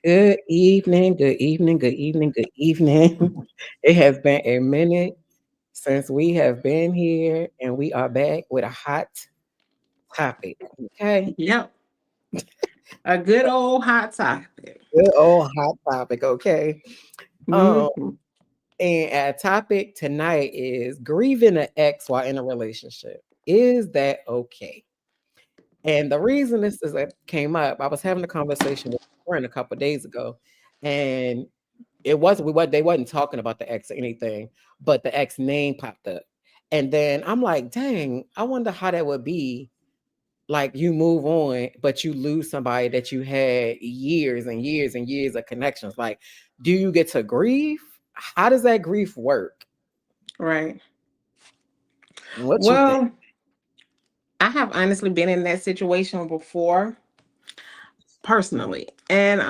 Good evening, good evening, good evening, good evening. It has been a minute since we have been here, and we are back with a hot topic. Okay, Yep, a good old hot topic. good old hot topic. Okay, um, Mhm. and our topic tonight is grieving an ex while in a relationship. Is that okay? And the reason this is that came up, I was having a conversation with a friend a couple days ago, and it wasn't they wasn't talking about the ex or anything, but the ex name popped up. And then I'm like, dang, I wonder how that would be. Like you move on, but you lose somebody that you had years and years and years of connections. Like, do you get to grieve? How does that grief work? Right. What you think? Well, I have honestly been in that situation before, personally. And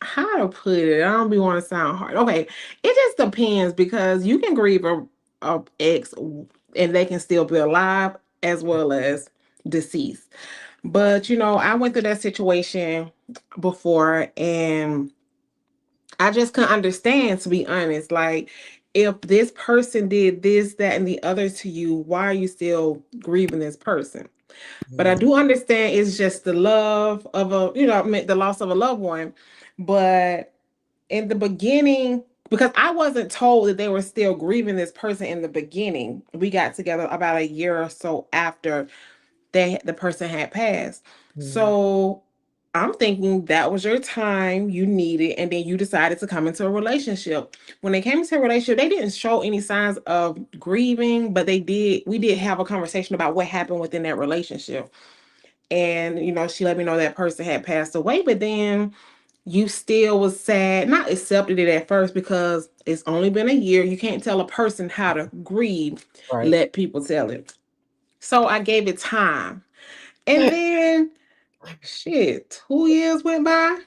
how to put it? I don't be want to sound hard. Okay, it just depends because you can grieve a ex and they can still be alive as well as deceased. But I went through that situation before, and I just couldn't understand, to be honest. Like, if this person did this, that, and the other to you, why are you still grieving this person? But I Yeah, do understand it's just the love of the loss of a loved one. But in the beginning, because I wasn't told that they were still grieving this person in the beginning, we got together about a year or so after the person had passed. yeah, So I'm thinking that was your time you needed, and then you decided to come into a relationship. When they came into a relationship, they didn't show any signs of grieving, but they did. We did have a conversation about what happened within that relationship, and she let me know that person had passed away, but then you still was sad, not accepted it at first because it's only been a year. You can't tell a person how to grieve. right. Let people tell it. So I gave it time. And then, shit, 2 years went by.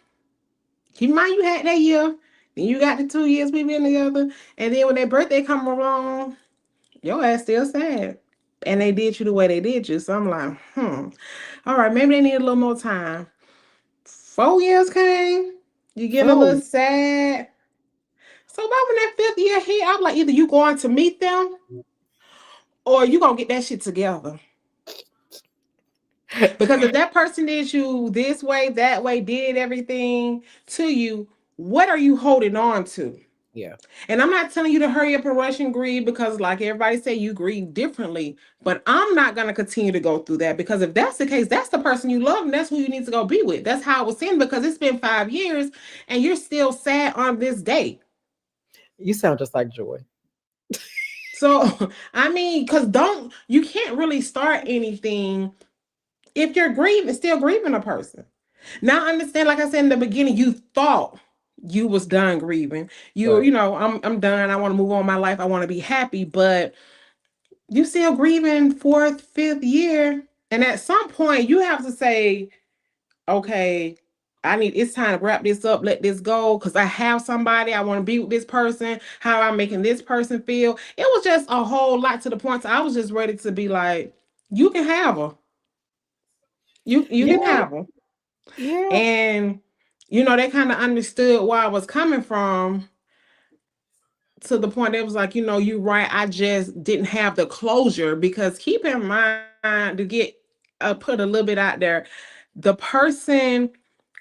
Keep in mind you had that year. Then you got the 2 years we been together. And then when their birthday come along, your ass still sad. And they did you the way they did you. So I'm like, all right, maybe they need a little more time. 4 years came. You getting a Oh, little sad. So about when that fifth year hit, I'm like, either you going to meet them or you gonna get that shit together. Because if that person did you this way, that way, did everything to you, what are you holding on to? yeah. And I'm not telling you to hurry up and rush and grieve because, like everybody say, you grieve differently. But I'm not gonna continue to go through that because if that's the case, that's the person you love and that's who you need to go be with. That's how I was saying because it's been 5 years and you're still sad on this day. You sound just like Joy. So I mean, because don't you can't really start anything if you're grieving, still grieving a person. Now I understand, like I said in the beginning, you thought you was done grieving. Right. I'm done. I want to move on with my life. I want to be happy, but you still grieving fourth, fifth year. And at some point you have to say, okay, it's time to wrap this up, let this go. Cause I have somebody, I want to be with this person. How am I making this person feel? It was just a whole lot to the point. So I was just ready to be like, you can have her. You can Yeah, have her. yeah. And they kind of understood where I was coming from to the point it was like, you right, I just didn't have the closure because keep in mind to get put a little bit out there, the person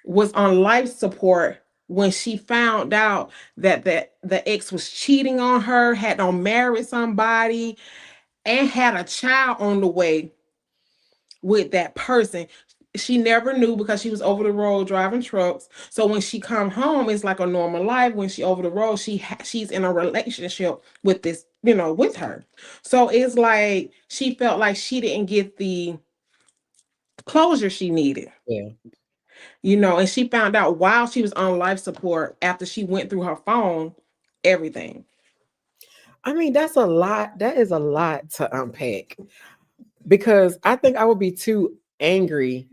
was on life support when she found out that the ex was cheating on her, had on married somebody, and had a child on the way with that person. She never knew because she was over the road driving trucks. So when she come home, it's like a normal life. When she over the road, she's in a relationship with this, with her. So it's like she felt like she didn't get the closure she needed, Yeah. and she found out while she was on life support after she went through her phone, everything. I mean, that's a lot. That is a lot to unpack because I think I would be too angry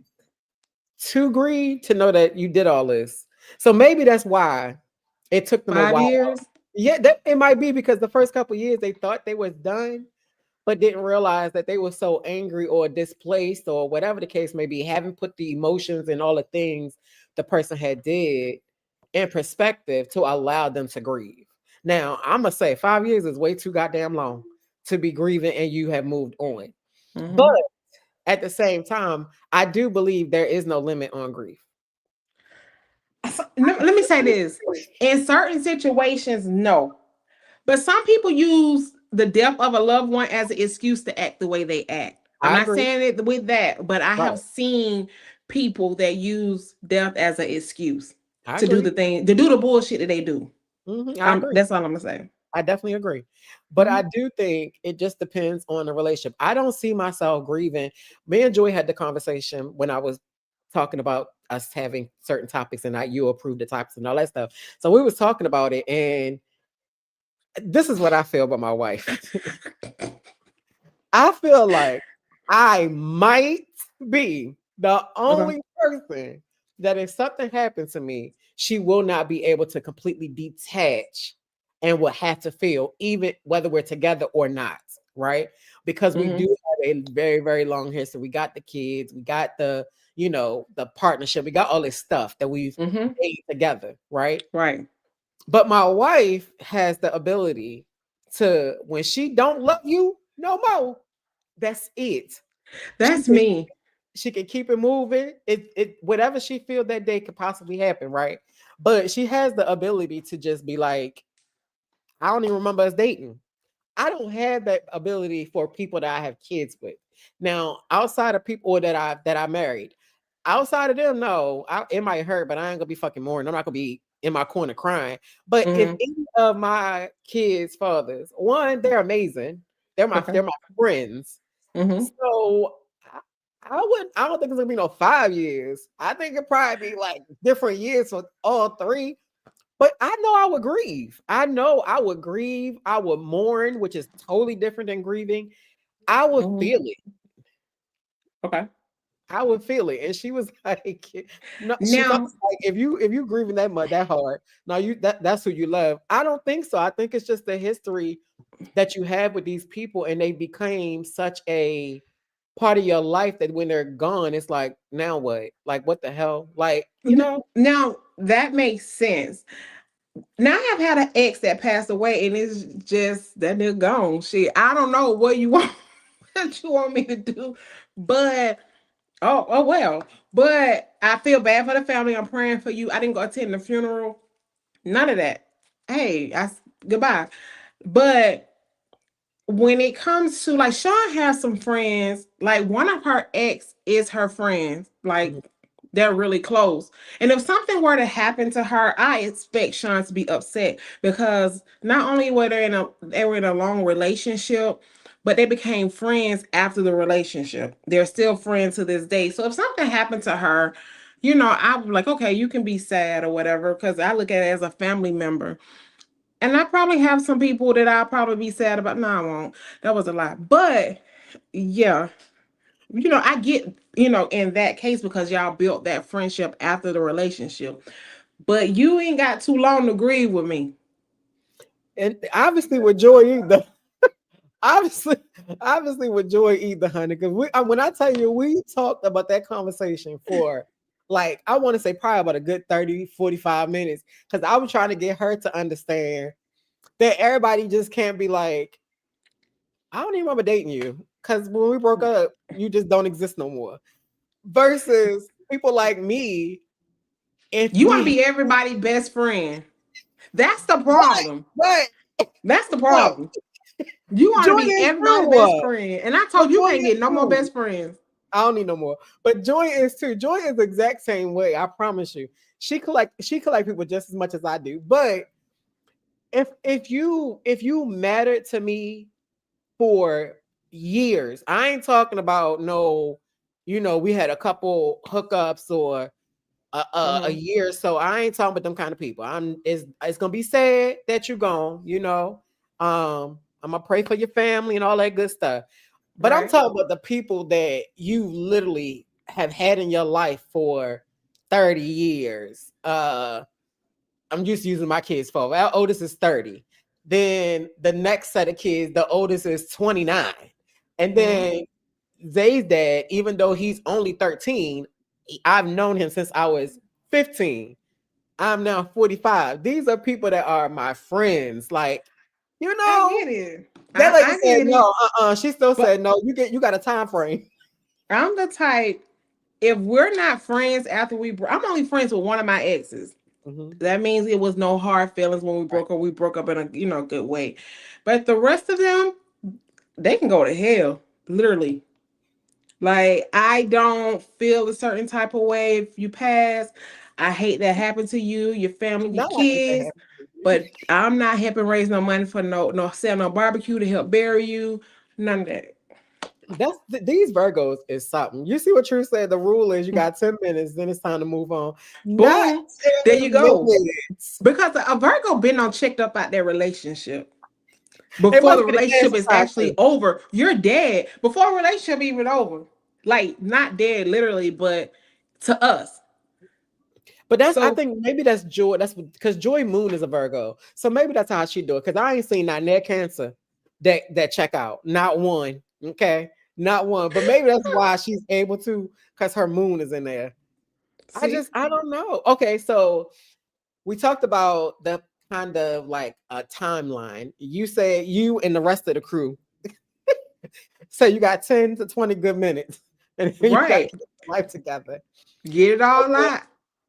to grieve to know that you did all this. So maybe that's why it took them a Five while. years. Yeah, that it might be because the first couple years they thought they was done, but didn't realize that they were so angry or displaced or whatever the case may be, haven't put the emotions and all the things the person had did in perspective to allow them to grieve. Now, I'm gonna say 5 years is way too goddamn long to be grieving and you have moved on. But Mhm. at the same time, I do believe there is no limit on grief. Let me say this. In certain situations, no. But some people use the death of a loved one as an excuse to act the way they act. I'm I not agree. saying it with that, but I have Right. seen people that use death as an excuse I to do agree. the thing, to do the bullshit that they do. I agree. That's all I'm gonna say. I definitely agree. But I Mhm. do think it just depends on the relationship. I don't see myself grieving. Me and Joy had the conversation when I was talking about us having certain topics and you approved the topics and all that stuff. So we was talking about it, and this is what I feel about my wife. I feel like I might be the Okay. only person that if something happens to me, she will not be able to completely detach and will have to feel, even whether we're together or not, right? Because we do Mhm. have a very, very long history. We got the kids, we got the partnership, we got all this stuff that we've Mhm. made together, right? Right. But my wife has the ability to, when she don't love you no more, that's it. She That's can me. she can keep it moving. It whatever she feel that day could possibly happen, right? But she has the ability to just be like, I don't even remember us dating. I don't have that ability for people that I have kids with. Now, outside of people that I married, outside of them, no, it might hurt, but I ain't gonna be fucking mourning. I'm not gonna be in my corner crying. But if Mhm. any of my kids' fathers, one, they're amazing. They're my Okay. they're my friends. Mhm. So I don't think it's gonna be no 5 years. I think it probably be like different years for all three. But I know I would grieve. I know I would grieve. I would mourn, which is totally different than grieving. I would Mhm. feel it. Okay. I would feel it. And she was like, no, she felt Now, like if you grieving that much, that hard, now that's who you love. I don't think so. I think it's just the history that you have with these people, and they became such a part of your life that when they're gone, it's like, now what? Like, what the hell? Like, now that makes sense. Now I have had an ex that passed away, and it's just that they're gone. Shit, I don't know what you want, what you want me to do, but oh well. But I feel bad for the family. I'm praying for you. I didn't go attend the funeral. None of that. Hey, goodbye. But when it comes to like Sean has some friends, like one of her ex is her friends, like Mhm. they're really close. And if something were to happen to her, I expect Sean to be upset because not only were they were in a long relationship, but they became friends after the relationship. They're still friends to this day. So if something happened to her, I'm like, okay, you can be sad or whatever, because I look at it as a family member. And I probably have some people that I'll probably be sad about. No, I won't. That was a lie. But yeah, I get, in that case because y'all built that friendship after the relationship. But you ain't got too long to grieve with me. And obviously with Joy either. Obviously, obviously with Joy either, honey. Because when I tell you, we talked about that conversation for like, I want to say probably about a good 30, 45 minutes. Because I was trying to get her to understand that everybody just can't be like, I don't even remember dating you. Because when we broke up, you just don't exist no more. Versus people like me, if You want to we be everybody's best friend. That's the what, problem. what, That's the what? problem. You want Joy to be is everybody's best true. friend. And I But told you Joy can't is get no more true. best friends. I don't need no more. But Joy is too. Joy is the exact same way. I promise you. She collect people just as much as I do. But if you mattered to me for years, I ain't talking about no, we had a couple hookups or a Mm-hmm. year or so. I ain't talking about them kind of people. It's gonna be sad that you're gone. I'm gonna pray for your family and all that good stuff. But I'm Right. talking about the people that you literally have had in your life for 30 years. I'm just using my kids for our oldest is 30. Then the next set of kids, the oldest is 29. And Mm-hmm. then Zay's dad, even though he's only 13, I've known him since I was 15. I'm now 45. These are people that are my friends. Like, you I know, get it. that lady I said get it. no. She still But said no. You got a time frame. I'm the type, if we're not friends after I'm only friends with one of my exes. Mhm. That means it was no hard feelings when we Right. broke up. We broke up in a good way. But the rest of them, they can go to hell. Literally. Like, I don't feel a certain type of way if you pass. I hate that happened to you, your family, your Not like if that kids. happened to you. But I'm not helping raise no money for no sell no barbecue to help bury you. None of that. These Virgos is something. You see what True said? The rule is you got 10 minutes, then it's time to move on. Not Boom. There you 10 go. minutes. Because a Virgo been on checked up out their relationship It before must the be the relationship cancer is side actually too. over. You're dead before a relationship even over. Like, not dead literally, but to us. But I So think maybe that's Joy. That's because Joy Moon is a Virgo. So maybe that's how she do it. Because I ain't seen not near cancer that check out. Not one. Okay. Not one. But maybe that's why she's able to, because her moon is in there. see, I don't know. Okay, so we talked about the kind of like a timeline. You say you and the rest of the crew. So you got 10 to 20 good minutes. And then you gotta right. get your life together. Get it all Okay. out.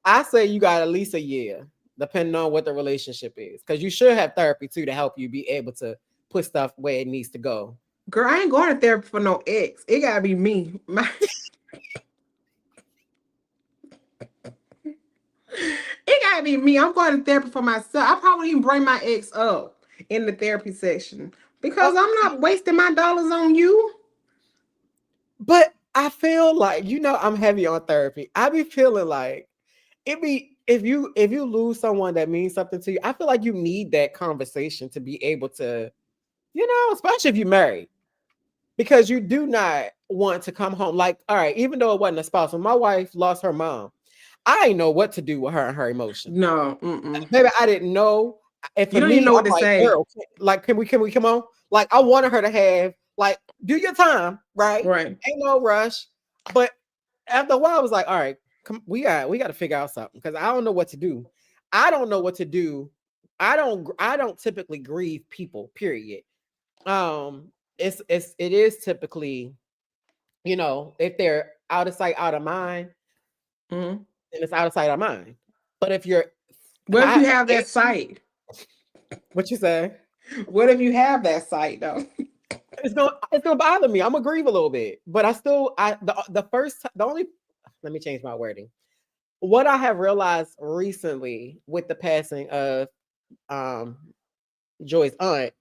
I say you got at least a year, depending on what the relationship is. Because you should have therapy too to help you be able to put stuff where it needs to go. Girl, I ain't going to therapy for no ex. It gotta be me. It gotta be me. I'm going to therapy for myself. I probably even bring my ex up in the therapy section because Oh, I'm not wasting my dollars on you. but I feel like, I'm heavy on therapy. I be feeling like it be if you lose someone that means something to you, I feel like you need that conversation to be able to, especially if you're married, because you do not want to come home. Like, all right, even though it wasn't a spouse, when my wife lost her mom, I didn't know what to do with her and her emotions. No, mm-mm. Maybe I didn't know. And You for don't even me, know I'm what to like, say. girl, like, can we come on? Like, I wanted her to have, like, do your time, right? Right. Ain't no rush. But after a while, I was like, all right, we got to figure out something because I don't know what to do. I don't know what to do. I don't typically grieve people, period. It is typically, if they're out of sight, out of mind, Mm-hmm. then it's out of sight, out of mind. But if you're, What if I, you have that sight? what you say? What if you have that sight though? It's gonna bother me. I'm gonna grieve a little bit, but I still the first the only let me change my wording. What I have realized recently with the passing of um Joy's aunt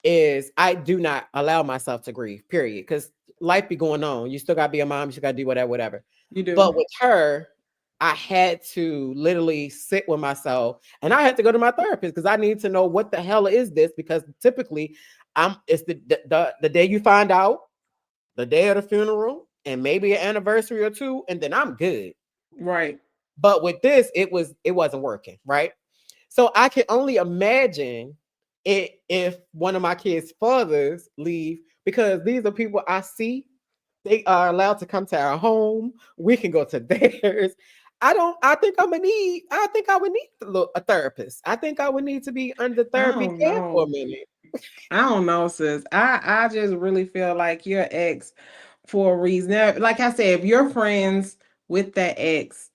is I do not allow myself to grieve, period. Because life be going on. You still gotta be a mom, you still gotta do whatever, whatever. You But do. with her, I had to literally sit with myself and I had to go to my therapist because I need to know what the hell is this. Because typically it's the day you find out, the day of the funeral, and maybe an anniversary or two, and then I'm good. Right. But with this, it wasn't working, right? So I can only imagine it if one of my kids' fathers leave because these are people I see. They are allowed to come to our home. We can go to theirs. I think I think I would need a therapist. I think I would need to be under I therapy don't care for a know. minute. I don't know, sis. I just really feel like your ex for a reason. Now, like I said, if you're friends with that ex,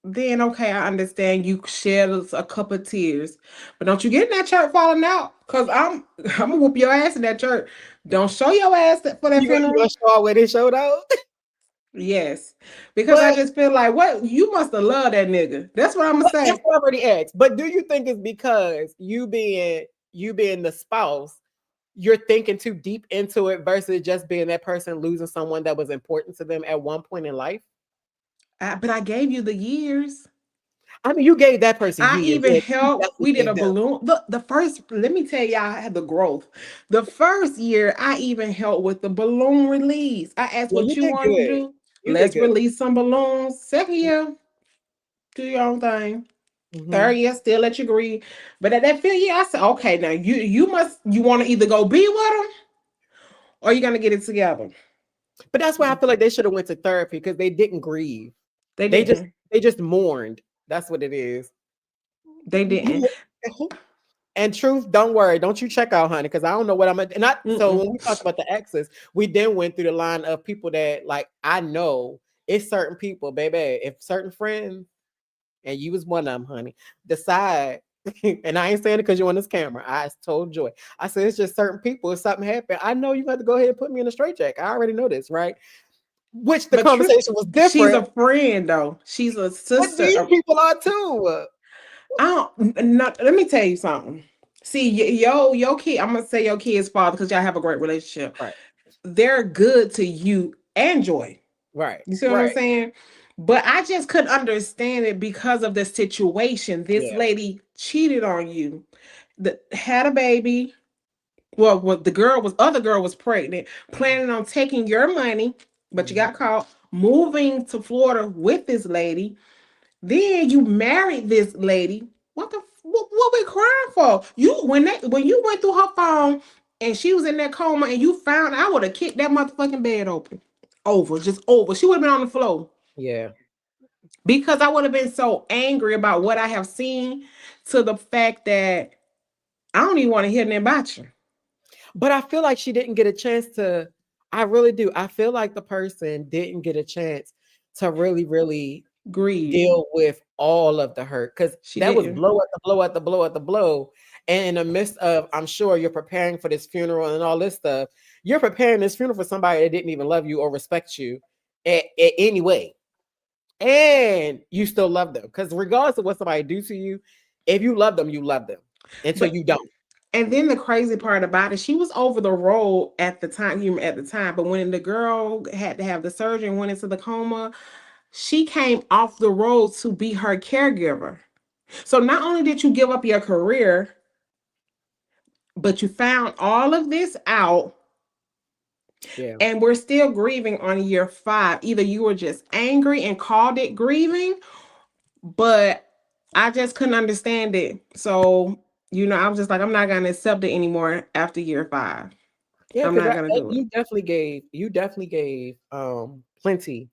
then okay, I understand you shed a couple of tears. But don't you get in that church falling out. Cause I'm gonna whoop your ass in that church. Don't show your ass for that You gonna funeral. show out where they showed out? Yes. Because I But just feel like what you must have loved that nigga. That's what I'm gonna That's say. what I already asked. But do you think it's because you being the spouse, you're thinking too deep into it versus just being that person losing someone that was important to them at one point in life? But I gave you the years. I mean, you gave that person I years, even and you helped. definitely We did gave a them. balloon. The first, let me tell y'all, I had the growth. The first year, I even helped with the balloon release. I asked Yeah, what you you did wanted to good. do. You did Let's good. release some balloons. Second year, do your own thing. Third Mhm. year, still let you agree. But at that fifth year, I said, okay, now you want to either go be with them or you're gonna get it together. But that's why I feel like they should have went to therapy because they didn't grieve. They They just didn't. they just mourned. That's what it is. They didn't. And truth, don't worry, don't you check out, honey, because I don't know what I'm at. And I, so Mm-mm. when we talked about the exes, we then went through the line of people that like I know it's certain people, baby. If certain friends, and you was one of them, honey, decide. And I ain't saying it because you're on this camera. I told Joy. I said it's just certain people. If something happened, I know you got to go ahead and put me in a straitjacket. I already know this, right? Which the But conversation was she's different. a friend though. She's a But sister. these people are too. I don't. Not, let me tell you something. See, your kid. I'm gonna say your kid's father because y'all have a great relationship. Right, They're good to you and Joy. right, You see what I'm right. saying? But I just couldn't understand it because of the situation. This Yeah. lady cheated on you, had a baby. Well, the girl was other girl was pregnant, planning on taking your money, but you got Mhm. caught. Moving to Florida with this lady, then you married this lady. What we crying for? You when you went through her phone and she was in that coma and you found, I would have kicked that motherfucking bed open. Over, just over. She would have been on the floor Yeah. because I would have been so angry about what I have seen to the fact that I don't even want to hear nothing about you. But I feel like she didn't get a chance to. I really do. I feel like the person didn't get a chance to really, really Grieve. deal with all of the hurt because She that was didn't. blow at the blow at the blow at the blow. And in the midst of, I'm sure you're preparing for this funeral and all this stuff, you're preparing this funeral for somebody that didn't even love you or respect you at any way. And you still love them. Because regardless of what somebody do to you, if you love them until But you don't. and then the crazy part about it, she was over the road at the time, at the time. But when the girl had to have the surgery and went into the coma, she came off the road to be her caregiver. So not only did you give up your career, but you found all of this out, Yeah. and we're still grieving on year 5. Either you were just angry and called it grieving, but I just couldn't understand it. So, I was just like, I'm not gonna accept it anymore after year 5. Yeah, I'm because not gonna do it. you definitely gave plenty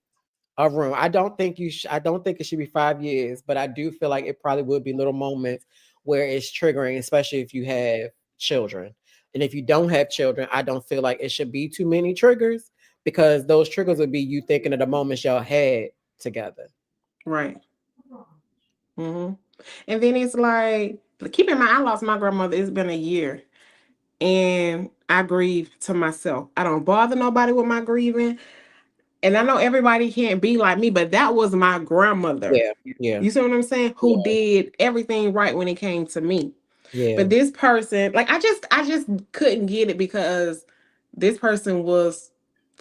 of room. I don't think it should be 5 years, but I do feel like it probably would be little moments where it's triggering, especially if you have children. And if you don't have children, I don't feel like it should be too many triggers because those triggers would be you thinking of the moments y'all had together. Right. hmm And then it's like, keep in mind, I lost my grandmother. It's been a year, and I grieve to myself. I don't bother nobody with my grieving. And I know everybody can't be like me, but that was my grandmother. Yeah, yeah, You see what I'm saying? Who yeah, did everything right when it came to me. yeah, But this person, like I just couldn't get it because this person was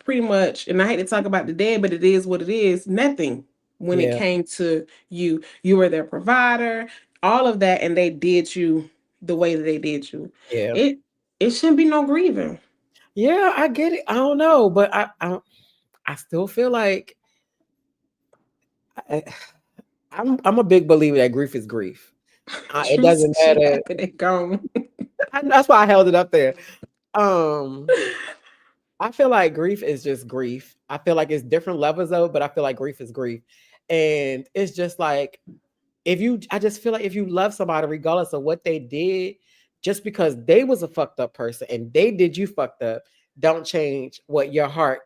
pretty much, and I hate to talk about the dead, but it is what it is, nothing when it yeah, came to you. You were their provider, all of that, and they did you the way that they did you. yeah. It it shouldn't be no grieving. Yeah, I get it. I don't know, but I still feel like I, I'm a big believer that grief is grief. It Truth, doesn't she matter. happened and gone. That's why I held it up there. Um, I feel like grief is just grief. I feel like it's different levels of it, but I feel like grief is grief. And it's just like I just feel like if you love somebody, regardless of what they did, just because they was a fucked up person and they did you fucked up, don't change what your heart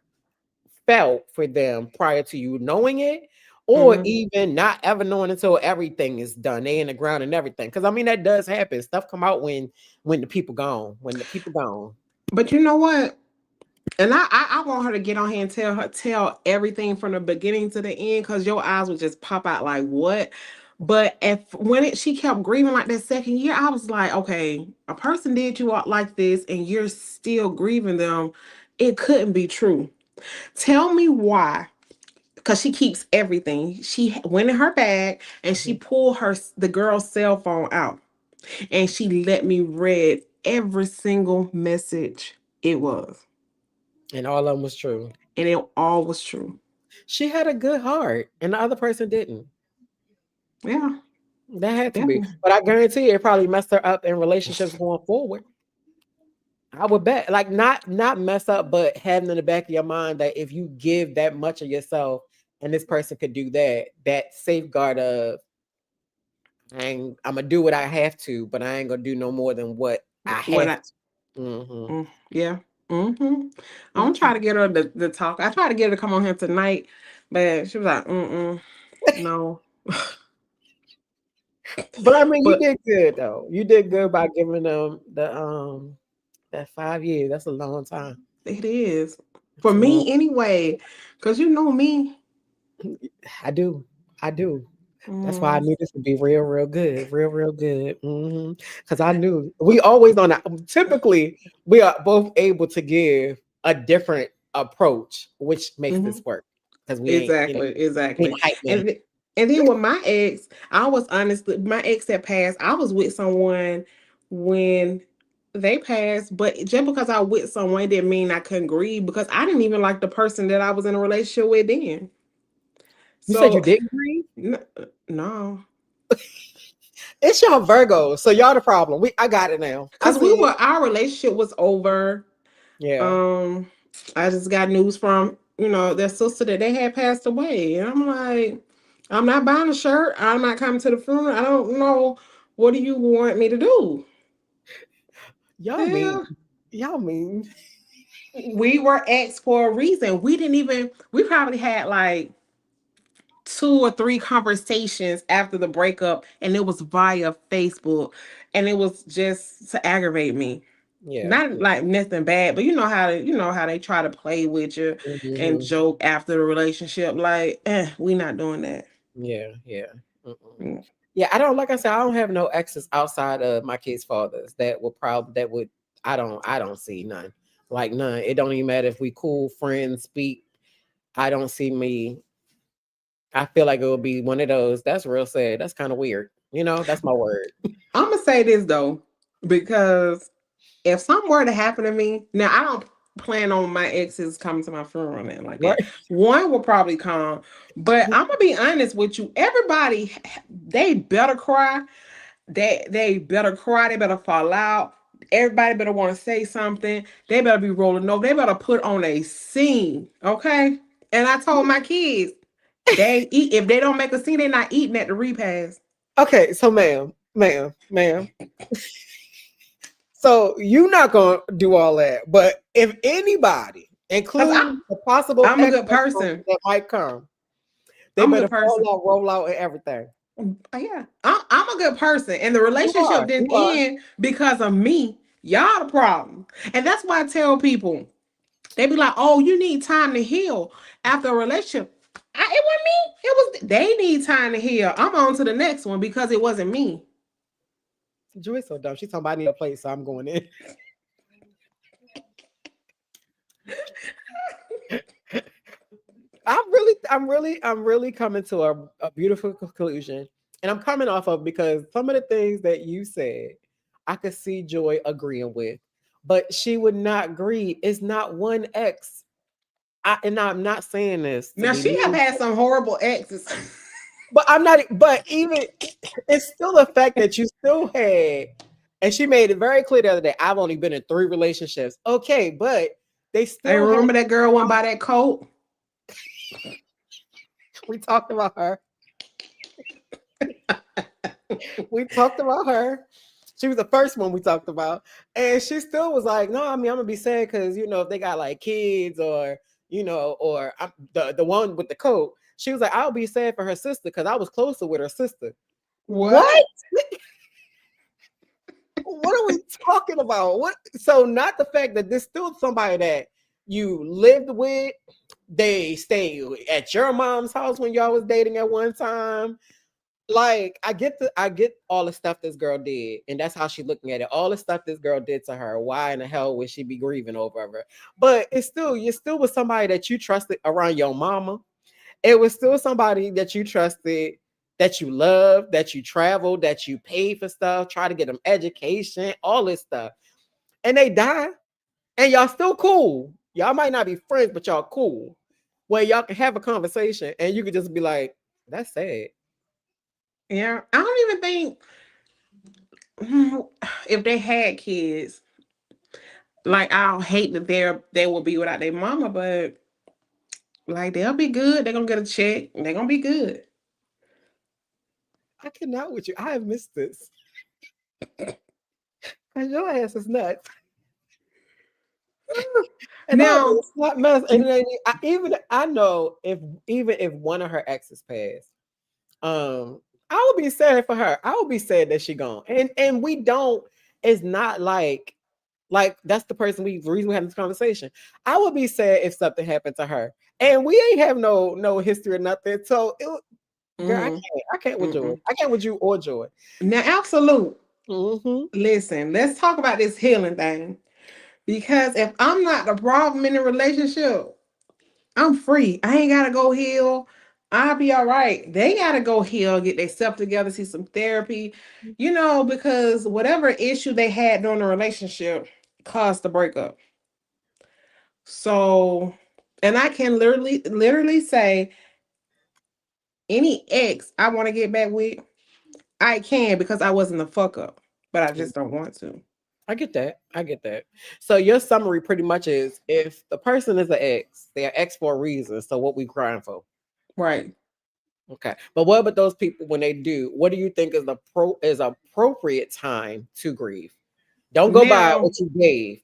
felt for them prior to you knowing it, or hmm even not ever knowing until everything is done. They in the ground and everything. Because I mean that does happen. Stuff come out when the people gone. When the people gone. But you know what? And I want her to get on here and tell everything from the beginning to the end, because your eyes would just pop out like what. But if when she kept grieving like that second year, I was like, okay, a person did you out like this and you're still grieving them. It couldn't be true. Tell me why. Because she keeps everything. She went in her bag and she Mhm. pulled the girl's cell phone out and she let me read every single message it was. And all of them was true. And it all was true. She had a good heart, and the other person didn't. Yeah, That had to be. definitely. But I guarantee you, it probably messed her up in relationships going forward. I would bet, like not mess up, but having in the back of your mind that if you give that much of yourself, and this person could do that, that safeguard of I'm gonna do what I have to, but I ain't gonna do no more than what I What have I to. Hmm. yeah. I'm gonna try to get her to talk. I tried to get her to come on here tonight, but she was like, no. But I mean, you But did good though. You did good by giving them the that 5 years. That's a long time. it is for It's a long. me anyway, because you know me. I do. I do. That's why I Mm, knew this would be real, real good, real, real good. Because I knew we always on that. Typically, we are both able to give a different approach, which makes hmm this work. Because we ain't, Exactly, we ain't exactly. hype man. And then with my ex, I was honestly my ex that passed. I was with someone when they passed, but just because I was with someone didn't mean I couldn't grieve because I didn't even like the person that I was in a relationship with then. You said you So didn't grieve. no, It's y'all Virgos, so y'all the problem. I got it now. I because see it. our relationship was over. Yeah. Um, I just got news from their sister that they had passed away, and I'm like, I'm not buying a shirt. I'm not coming to the funeral. I don't know. What do you want me to do? Y'all mean. Hell, Y'all mean. we were ex for a reason. We didn't even. We probably had like two or three conversations after the breakup, and it was via Facebook, and it was just to aggravate me. Yeah. Not like nothing bad, but you know how they try to play with you and Hmm. joke after the relationship. Like, we not doing that. Yeah. Yeah. Mm-mm. Mm. Yeah, I don't like I said, I don't have no exes outside of my kids' fathers that would I don't see none. Like none. It don't even matter if we cool friends speak. I don't see me. I feel like it would be one of those. That's real sad. That's kind of weird. That's my word. I'm gonna say this though, because if something were to happen to me, now I don't plan on my exes coming to my funeral or nothing like that. Right. One will probably come, but I'm gonna be honest with you. Everybody, they better cry. They better cry. They better fall out. Everybody better want to say something. They better be rolling over. They better put on a scene. Okay. And I told my kids, they eat if they don't make a scene, they're not eating at the repast. Okay, so ma'am. So you not gonna do all that. But if anybody, Cause including a possible I'm a ex good person. that might come, they I'm a better good fall person. out, roll out, and everything. Yeah, I'm a good person, and the You relationship are. didn't You are. end because of me. Y'all the problem, and that's why I tell people they be like, "Oh, you need time to heal after a relationship." It wasn't me. It was they need time to heal. I'm on to the next one because it wasn't me. Joy's so dumb. She's talking about I need a place, so I'm going in. I'm really coming to a beautiful conclusion. And I'm coming off of because some of the things that you said, I could see Joy agreeing with. But she would not agree. It's not one ex. And I'm not saying this to Now be she have mean, had some horrible exes. but I'm not, but even it's still the fact that you still had, and she made it very clear the other day, I've only been in 3 relationships. Okay, but they Hey, still had, remember that girl went by that coat? we talked about her. We talked about her. She was the first one we talked about, and she still was like, "No, I mean, I'm gonna be sad because if they got like kids or or the one with the coat." She was like, "I'll be sad for her sister because I was closer with her sister." What? What? What are we talking about? What? So not the fact that there's still somebody that you lived with. They stayed at your mom's house when y'all was dating at one time. Like I get all the stuff this girl did, and that's how she looking at it. All the stuff this girl did to her. Why in the hell would she be grieving over her? But it's still you're still with somebody that you trusted around your mama. It was still somebody that you trusted, that you loved, that you traveled, that you paid for stuff, try to get them education, all this stuff. And they die, and y'all still cool. Y'all might not be friends, but y'all cool. Where y'all can have a conversation and you could just be like, that's sad. Yeah, I don't even think if they had kids, like I don't hate that they will be without their mama, but like they'll be good. They're gonna get a check. They're gonna be good. I cannot with you. I have missed this. And your ass is nuts. And I'll be Now, a smart mess. And then even I know if even if one of her exes passed, I would be sad for her. I would be sad that she gone. And we don't. It's not like that's the person we the reason we having this conversation. I would be sad if something happened to her, and we ain't have no history or nothing. So, girl, mm, I can't with Joy. mm-mm. I can't with you or Joy. Now, absolute. Hmm. Listen, let's talk about this healing thing. Because if I'm not the problem in the relationship, I'm free. I ain't gotta go heal. I'll be all right. They gotta go heal, get themselves together, see some therapy, because whatever issue they had during the relationship caused the breakup. So, and I can literally say any ex I want to get back with, I can because I wasn't a fuck up, but I just don't want to. I get that. I get that. So your summary pretty much is if the person is an ex, they are ex for a reason. So what we crying for? Right. Okay. But what about those people when they do? What do you think is the appropriate time to grieve? Don't go by Now, what you gave.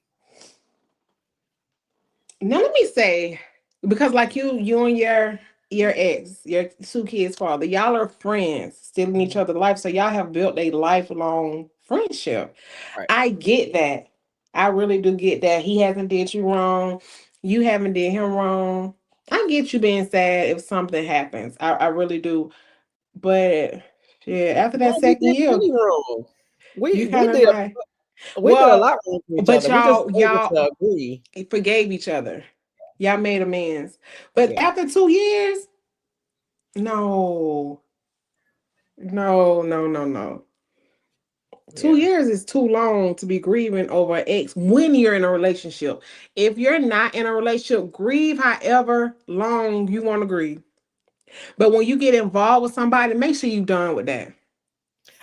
Now let me say, because like you and your ex, your two kids' father, y'all are friends, still in each Mhm. other's life. So y'all have built a lifelong friendship. Right. I get that. I really do get that. He hasn't did you wrong. You haven't did him wrong. I get you being sad if something happens. I really do. But yeah, after that No, we second did year, plenty wrong. you We kind of did like, we did a well, lot wrong to each but other. We just able y'all to agree. forgave each other. Y'all made amends. But Yeah. after 2 years, no, no, no, no, no. Two Yeah. years is too long to be grieving over an ex when you're in a relationship. If you're not in a relationship, grieve however long you want to grieve. But when you get involved with somebody, make sure you're done with that.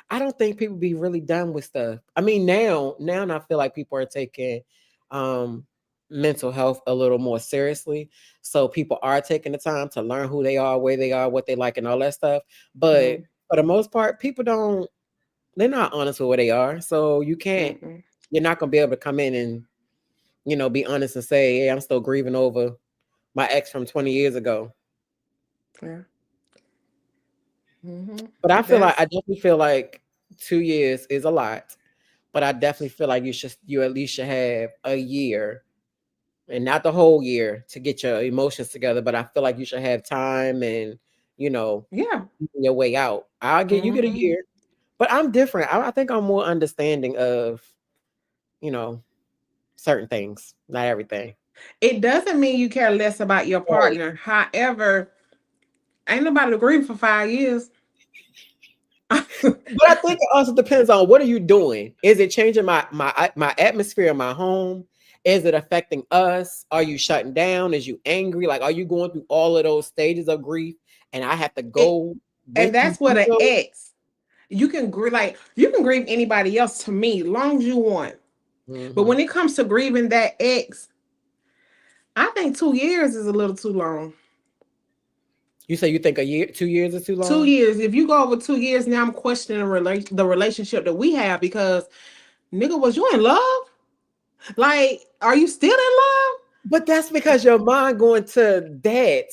I don't think people be really done with stuff. I mean, now I feel like people are taking um mental health a little more seriously. So people are taking the time to learn who they are, where they are, what they like, and all that stuff. But Mm, for the most part, people don't they're not honest with where they are. So mm-mm. you're not gonna be able to come in and, be honest and say, hey, I'm still grieving over my ex from 20 years ago. Yeah. Hmm. But I That's definitely feel like 2 years is a lot. But I definitely feel like you at least should have a year and not the whole year to get your emotions together. But I feel like you should have time and, you know, yeah. your way out. You get a Hmm. year. But I'm different. I think I'm more understanding of, you know, certain things, not everything. It doesn't mean you care less about your Right. partner. However, ain't nobody agree for 5 years. But I think it also depends on what are you doing. Is it changing my atmosphere in my home? Is it affecting us? Are you shutting down? Is you angry? Like, are you going through all of those stages of grief? And I have to It, go and with you that's what through an those? ex. You can grieve anybody else to me, long as you want. But Hmm. when it comes to grieving that ex, I think 2 years is a little too long. You say you think a year, 2 years is too Two long? years. If you go over 2 years, now I'm questioning the relationship that we have because nigga, was you in love? Like, are you still in love? But that's because your mind going to that.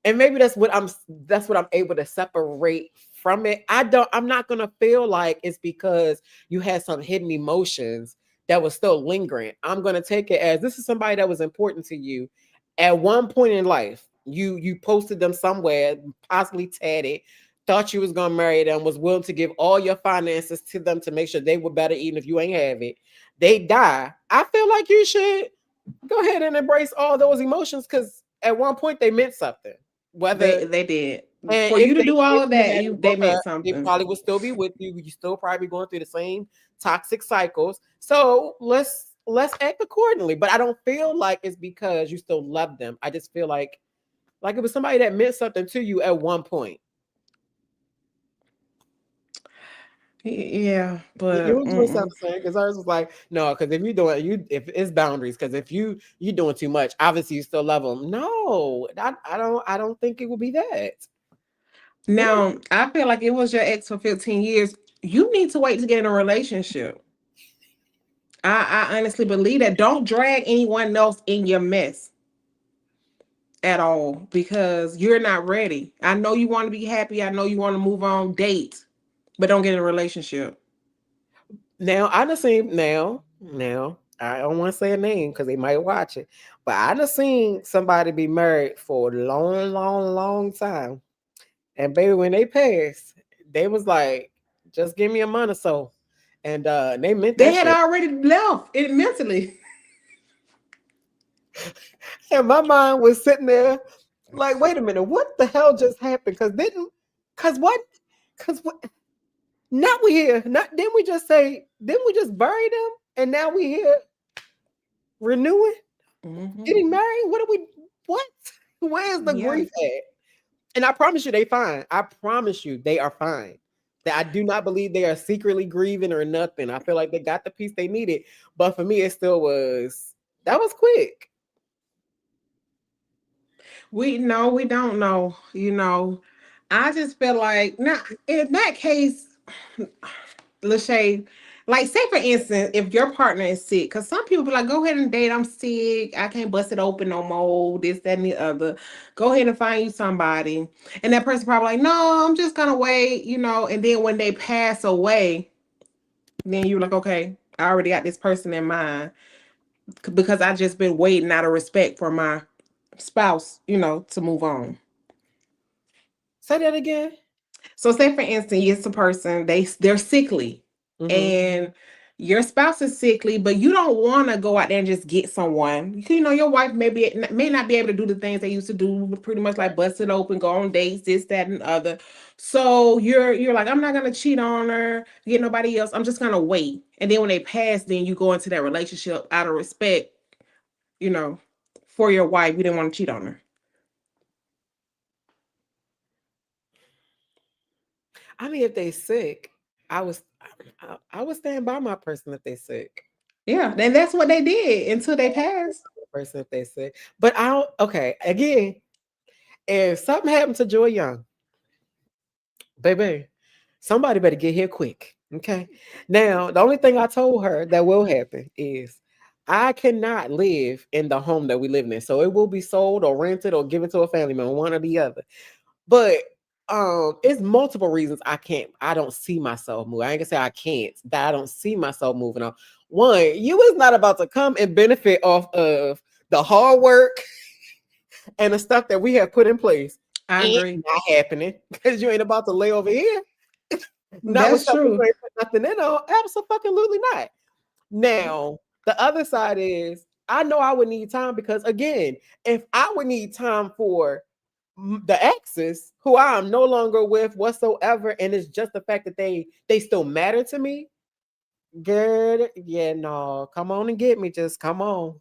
And maybe that's what I'm able to separate from it. I'm not gonna feel like it's because you had some hidden emotions that was still lingering. I'm gonna take it as this is somebody that was important to you at one point in life. You posted them somewhere, possibly tatted, thought you was gonna marry them, was willing to give all your finances to them to make sure they were better, even if you ain't have it. They die. I feel like you should go ahead and embrace all those emotions because at one point they meant something. Whether They did. and For you to do all if of you that, had you to they broke meant up, they something. probably would still be with you. You still probably going through the same toxic cycles. So let's act accordingly. But I don't feel like it's because you still love them. I just feel like it was somebody that meant something to you at one point. Yeah, You but enjoy something saying because ours was like no, because if it's boundaries, because if you doing too much, obviously you still love them. No, I don't think it would be that. Now, I feel like it was your ex for 15 years. You need to wait to get in a relationship. I honestly believe that. Don't drag anyone else in your mess at all because you're not ready. I know you want to be happy. I know you want to move on, date, but don't get in a relationship. Now I done seen now I don't want to say a name because they might watch it, but I done seen somebody be married for a long, long, long time, and baby, when they passed, they was like, "Just give me a month or so," and they meant They that had shit. already left it mentally. And my mind was sitting there like, "Wait a minute, what the hell just happened?" Cause what, cause what? Now we here. Not didn't we just say? Didn't we just bury them? And now we here renewing, Hmm. getting married. What are we? What? Where's the Yeah. grief at? And I promise you, they fine. I promise you, they are fine. That I do not believe they are secretly grieving or nothing. I feel like they got the piece they needed, but for me, it still was that was quick. We know we don't know, I just feel like now in that case, Lachey, like say for instance, if your partner is sick, because some people be like, go ahead and date, I'm sick, I can't bust it open no more, this, that, and the other. Go ahead and find you somebody. And that person probably like, no, I'm just gonna wait, and then when they pass away, then you're like, okay, I already got this person in mind because I just been waiting out of respect for my spouse, to move on. Say that again. So say for instance, it's a person, they're sickly Mm-hmm. and your spouse is sickly, but you don't want to go out there and just get someone. Your wife may not be able to do the things they used to do, pretty much like bust it open, go on dates, this, that, and other. So you're like, I'm not gonna cheat on her, get nobody else. I'm just gonna wait. And then when they pass, then you go into that relationship out of respect, you know, for your wife. You didn't want to cheat on her. I mean, if they sick, I was I would stand by my person if they sick. Yeah, and that's what they did until they passed. Person if they sick, but I don't. Okay, again, if something happened to Joy Young, baby, somebody better get here quick. Okay. Now, the only thing I told her that will happen is I cannot live in the home that we live in. So it will be sold or rented or given to a family member, one or the other. But it's multiple reasons I don't see myself moving. I ain't gonna say I can't, that I don't see myself moving on. One, you is not about to come and benefit off of the hard work and the stuff that we have put in place. I Ain't agree. not happening because you ain't about to lay over here. Not with That's something you true. ain't put nothing in on. Absolutely not. Now, the other side is I know I would need time because again, if I would need time for the exes who I am no longer with whatsoever, and it's just the fact that they still matter to me, good. Yeah, no, come on and get me. Just come on.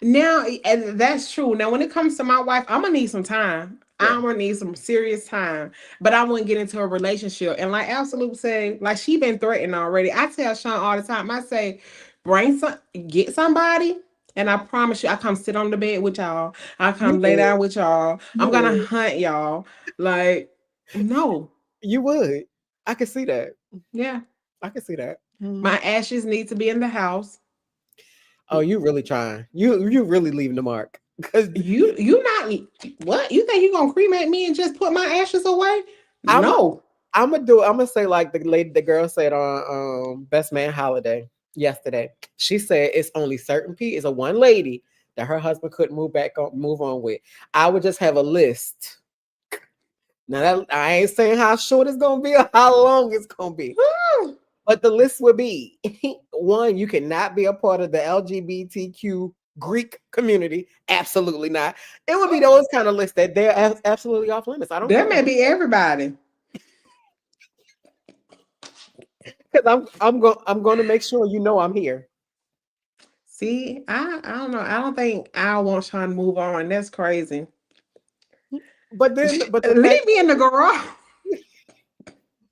Now, and that's true. Now, when it comes to my wife, I'm gonna need some time. Yeah. I'm gonna need some serious time, but I wouldn't get into a relationship. And like Absolute said, like she been threatened already. I tell Sean all the time. I say, bring some, get somebody, and I promise you, I come sit on the bed with y'all. I You come lay would. down with y'all. You I'm gonna would. hunt y'all. Like, no, You would. I can see that. yeah, I can see that. Mhm. my ashes need to be in the house. Oh, you really trying. You really leaving the mark. Because You not what? You think you gonna cremate me and just put my ashes away? I'm No. I'm gonna say like the girl said on Best Man Holiday yesterday. She said it's only certain people. It's a one lady that her husband couldn't move on with. I would just have a list. Now that I ain't saying how short it's gonna be or how long it's gonna be, but the list would be one, you cannot be a part of the LGBTQ Greek community. Absolutely not. It would be those kind of lists that they're absolutely off limits. I don't That care may be everybody. because I'm going to make sure you know I'm here. See, I don't know. I don't think I want Sean to move on. That's crazy. But the fact Leave me in the garage.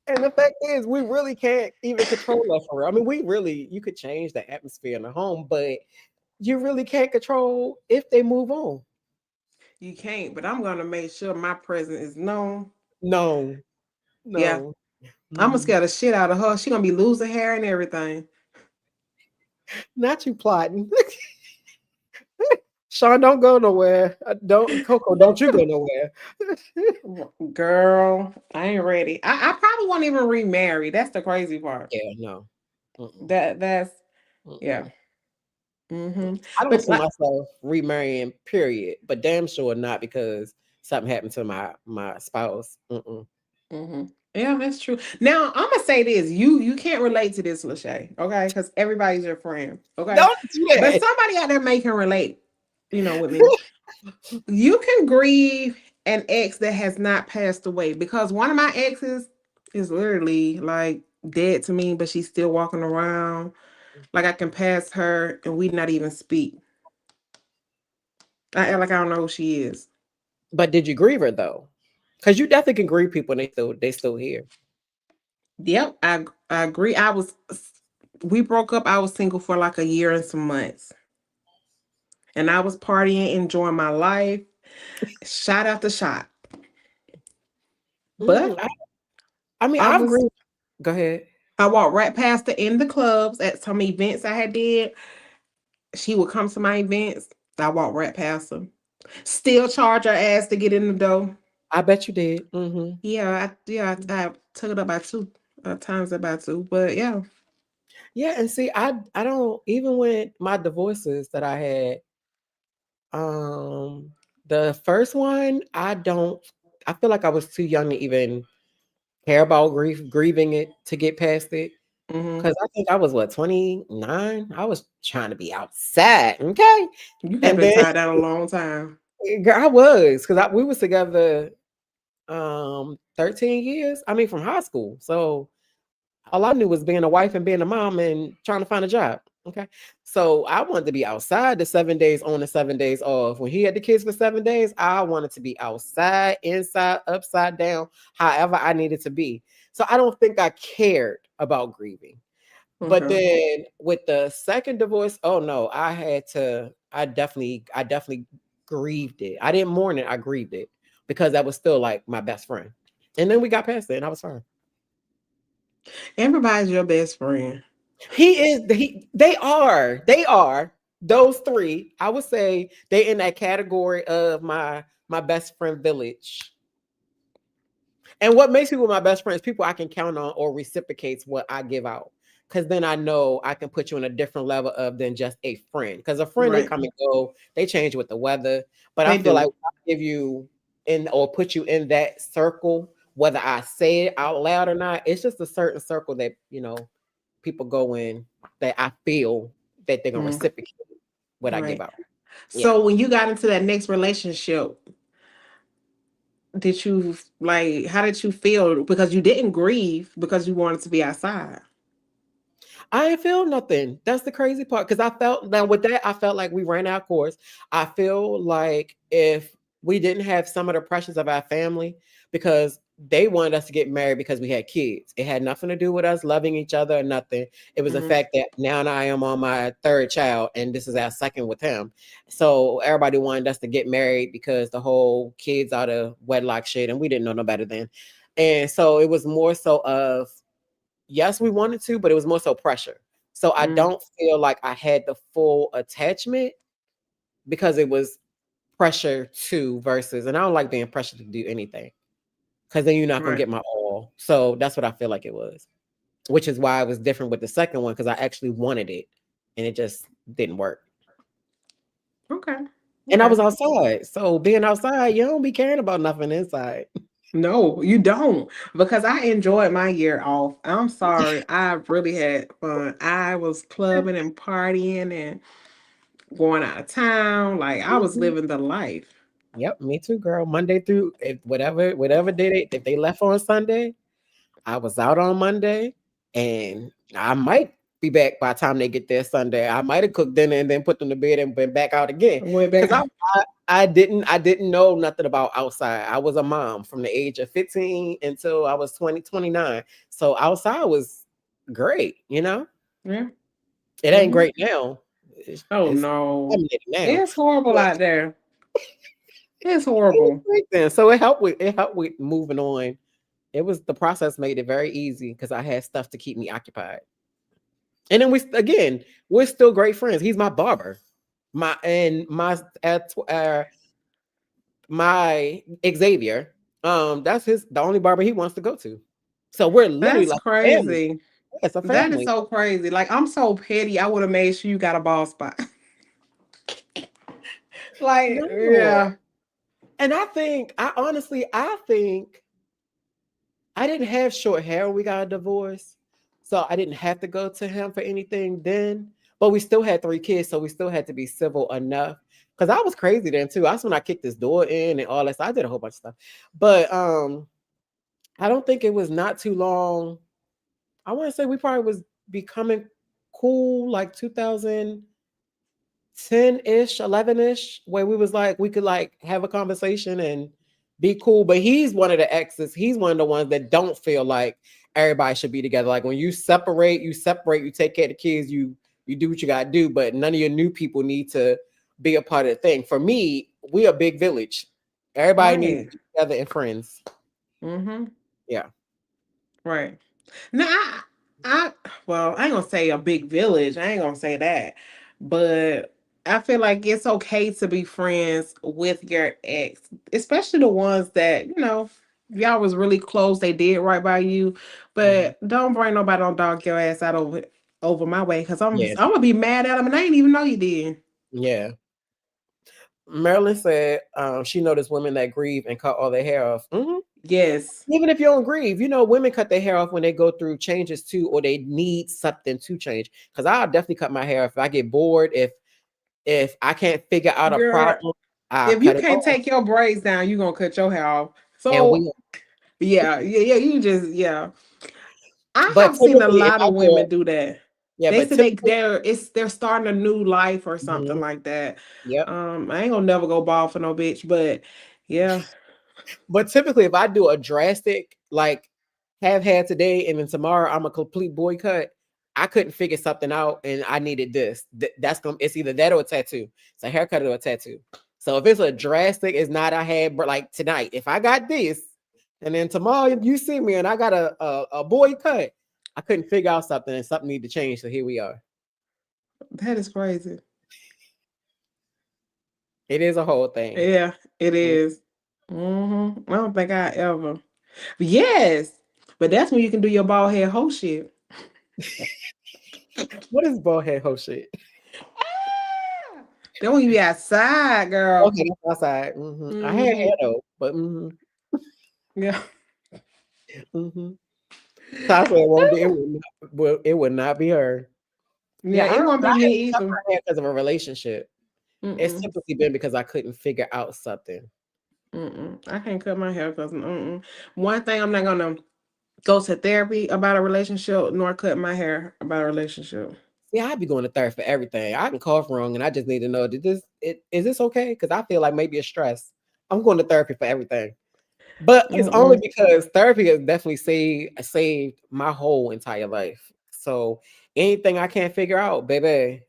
and the fact is, we really can't even control that for real. I mean, you could change the atmosphere in the home, but you really can't control if they move on. You can't, but I'm gonna make sure my presence is known. No, Yeah, no. I'm gonna Mm. scare the shit out of her. She gonna be losing hair and everything. Not you plotting. Sean, don't go nowhere. Don't Coco, don't you go nowhere. Girl, I ain't ready. I probably won't even remarry. That's the crazy part. Yeah, no. Mm-mm, That's yeah. mm-mm. Hmm. I don't But see like, myself remarrying, period. But damn sure not because something happened to my spouse. Mm-mm. hmm, yeah, that's true. Now I'm gonna say this: you can't relate to this, Lachey, okay? Because everybody's your friend, okay? Don't do But that. somebody out there may can relate, with me. You can grieve an ex that has not passed away because one of my exes is literally like dead to me, but she's still walking around. Like I can pass her and we not even speak. I act like I don't know who she is. But did you grieve her though? Because you definitely can grieve people and they still here. Yep, I agree. We broke up. I was single for like a year and some months, and I was partying, enjoying my life, shot after shot. Mm, But I mean, I I've was grieved. Go ahead. I walked right past the in the clubs at some events I had did. She would come to my events. I walked right past her. Still charge her ass to get in the door. I bet you did. Hmm. I took it up by two times about two. But yeah. Yeah, and see, I don't even with my divorces that I had. Um, the first one, I don't. I feel like I was too young to even care about grieving it to get past it. Hmm. Cause I think I was what 29. I was trying to be outside, okay, You have and been then tied down a long time. girl, I was because we was together 13 years. I mean, from high school. So all I knew was being a wife and being a mom and trying to find a job. Okay. So I wanted to be outside the 7 days on and 7 days off. When he had the kids for 7 days, I wanted to be outside, inside, upside down, however I needed to be. So I don't think I cared about grieving. But Okay. then with the second divorce, oh no, I definitely grieved it. I didn't mourn it, I grieved it because that was still like my best friend. And then we got past it and I was fine. Everybody's your best friend. They are those three. I would say they in that category of my best friend village. And what makes people my best friends, people I can count on or reciprocates what I give out. Cause then I know I can put you on a different level of than just a friend. Cause a friend, they Right. come and go, they change with the weather. But I They feel like do. when I give you in or put you in that circle, whether I say it out loud or not, it's just a certain circle that people go in that I feel that they're gonna Mm, reciprocate what I give right. out. Yeah. So when you got into that next relationship, did you like how did you feel? Because you didn't grieve because you wanted to be outside. I ain't feel nothing. That's the crazy part. Cause I felt now with that, I felt like we ran our course. I feel like if we didn't have some of the pressures of our family, because they wanted us to get married because we had kids. It had nothing to do with us loving each other or nothing. It was the Hmm. fact that now I am on my third child and this is our second with him. So everybody wanted us to get married because the whole kids out of wedlock shit, and we didn't know no better then. And so it was more so of yes, we wanted to, but it was more so pressure. So I Mm, don't feel like I had the full attachment because it was pressure to versus, and I don't like being pressured to do anything because then you're not gonna right. get my all. So that's what I feel like it was, which is why it was different with the second one because I actually wanted it and it just didn't work. Okay. And I Okay. was outside. So being outside, you don't be caring about nothing inside. No, you don't. Because I enjoyed my year off. I'm sorry. I really had fun. I was clubbing and partying and going out of town. Like I was Mhm. living the life. Yep, me too, girl. Monday through whatever day if they left on Sunday, I was out on Monday, and I might be back by the time they get there Sunday. I might have cooked dinner and then put them to bed and been back out again. I went Cause back. I didn't know nothing about outside. I was a mom from the age of 15 until I was 29. So outside was great. Yeah. It ain't Hmm. great now. It's, Oh it's no. eliminated now. It's horrible But out there. It's It was horrible. great then. So it helped with moving on. It was the process made it very easy because I had stuff to keep me occupied. And then we're still great friends. He's my barber. My Xavier. That's the only barber he wants to go to. So we're literally That's like a family. crazy. It's a That is family. so crazy. Like I'm so petty. I would have made sure you got a ball spot. Like, No. yeah. And I think I didn't have short hair when we got a divorce. So I didn't have to go to him for anything then. But we still had 3 kids, so we still had to be civil enough. Because I was crazy then too. That's when I kicked this door in and all that stuff. I did a whole bunch of stuff. But I don't think it was not too long. I want to say we probably was becoming cool like 2010-ish, 11-ish, where we was like we could like have a conversation and be cool. But he's one of the exes. He's one of the ones that don't feel like everybody should be together. Like when you take care of the kids, you do what you gotta do, but none of your new people need to be a part of the thing. For me, we a big village. Everybody needs Right. to be together and friends. Mm-hmm. Yeah. Right. Now, I, well, I ain't gonna say a big village. I ain't gonna say that, but I feel like it's okay to be friends with your ex, especially the ones that y'all was really close. They did right by you, Mhm. but don't bring nobody on dog your ass out over my way because Yes. I'm gonna be mad at them and I ain't even know you did. Yeah. Marilyn said she noticed women that grieve and cut all their hair off. Yes, Even if you don't grieve, women cut their hair off when they go through changes too, or they need something to change. Because I'll definitely cut my hair if I get bored. If I can't figure out a girl. problem, I'll If you cut it can't off. take your braids down, you gonna cut your hair off. And So yeah, yeah, yeah. You just yeah. I but have seen a typically, if lot I of do women it, do that. yeah, They but said typically, they're starting a new life or something mhm, like that. yep. I ain't gonna never go bald for no bitch, but yeah, But typically, if I do a drastic, like have had today and then tomorrow I'm a complete boycott, I couldn't figure something out and I needed this. That's gonna it's either that or a tattoo. It's a haircut or a tattoo. So if it's a drastic, it's not I had but like tonight. If I got this and then tomorrow you see me and I got a boycott, I couldn't figure out something and something need to change. So here we are. that is crazy. It is a whole thing. Yeah, it Mm. is. I don't think I ever. Yes, but that's when you can do your bald head whole shit. What is bald head whole shit? Ah! Then when you be outside, girl. Okay, that's outside. I had hair hmm though, but Yeah. hmm Tasha it won't be. It would not be her. Yeah, Yeah, it won't I be me haven't cut either. my hair because of a relationship. It's Mm-mm. typically been because I couldn't figure out something. Mm-mm. I can't cut my hair because one thing I'm not gonna go to therapy about a relationship nor cut my hair about a relationship. See, I'd be going to therapy for everything. I can cough wrong, and I just need to know is this okay? Because I feel like maybe it's stress. I'm going to therapy for everything, but it's only Mm-mm. because therapy has definitely saved my whole entire life. So anything I can't figure out, baby,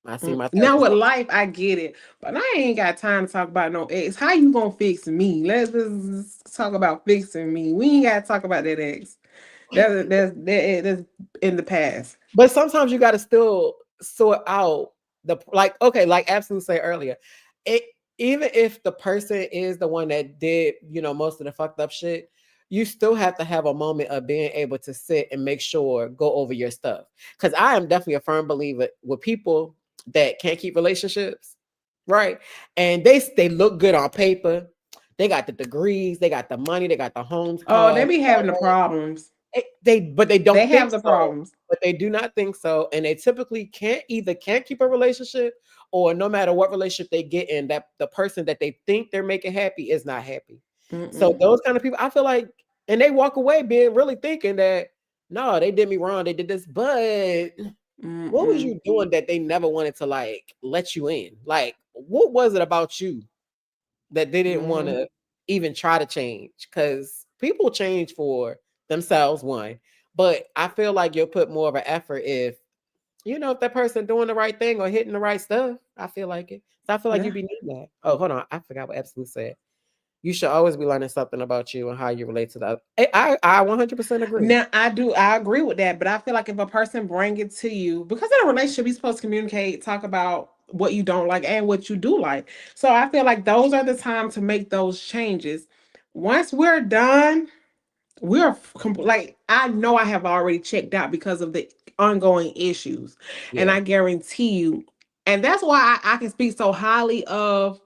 I see my Now therapist. with life, I get it, but I ain't got time to talk about no ex. How you gonna fix me? Let's just talk about fixing me. We ain't gotta talk about that ex. That's in the past. But sometimes you got to still sort out like okay, like Absolute said earlier, it even if the person is the one that did most of the fucked up shit, you still have to have a moment of being able to sit and make sure go over your stuff. Because I am definitely a firm believer with people that can't keep relationships, right? And they look good on paper. They got the degrees, they got the money, they got the homes, Oh, they cars, be having the problems. but they They don't think have the so. problems. But they do not think so, and they typically can't keep a relationship, or no matter what relationship they get in, that the person that they think they're making happy is not happy. So Mm-mm. those kind of people, I feel like, and they walk away being really thinking that no, they did me wrong, they did this, but what was Mm-mm. you doing that they never wanted to like let you in? Like, what was it about you that they didn't want Mm-hmm. to even try to change? Because people change for themselves, one, but I feel like you'll put more of an effort if If that person doing the right thing or hitting the right stuff, I feel like it. So I feel like you Yeah. be needing that. Oh, hold on. I forgot what Absolute said. You should always be learning something about you and how you relate to the other. I 100% agree. Now I agree with that, but I feel like if a person bring it to you, because in a relationship, you're supposed to communicate, talk about what you don't like and what you do like. So I feel like those are the time to make those changes. Once we're done, like I know I have already checked out because of the ongoing issues, and Yeah. I guarantee you, and that's why I can speak so highly of